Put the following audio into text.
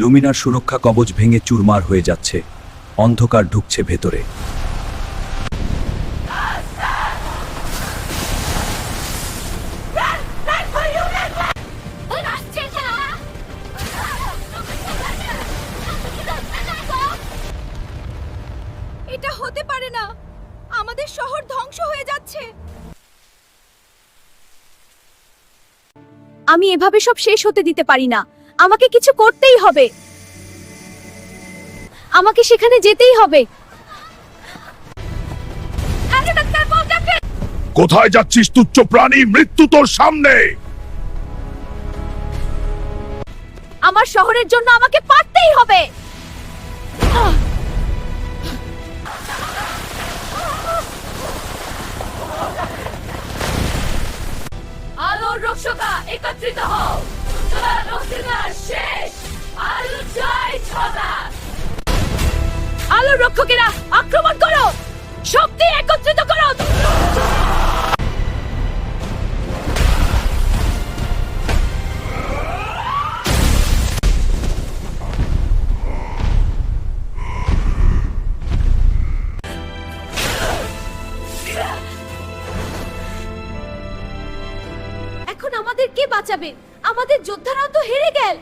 লুমিনার সুরক্ষা কবচ ভেঙে চুরমার হয়ে যাচ্ছে। অন্ধকার ঢুকছে ভেতরে। এটা হতে পারে না, আমাদের শহর ধ্বংস হয়ে যাচ্ছে। আমি এভাবে সব শেষ হতে দিতে পারি না, আমাকে কিছু করতেই হবে, আমাকে সেখানে যেতেই হবে। কোথায় যাচ্ছিস তুচ্ছ প্রাণী? মৃত্যু তোর সামনে। আমার শহরের জন্য আমাকে পারতেই হবে। আলোর রক্ষকা একত্রিত হও, শেষ। আলো জয় ছটা। আলোর রক্ষকেরা আক্রমণ করো, শক্তি একত্রিত করো। এখন আমাদের কে বাঁচাবে? আমাদের যোদ্ধারাও তো হেরে গেল।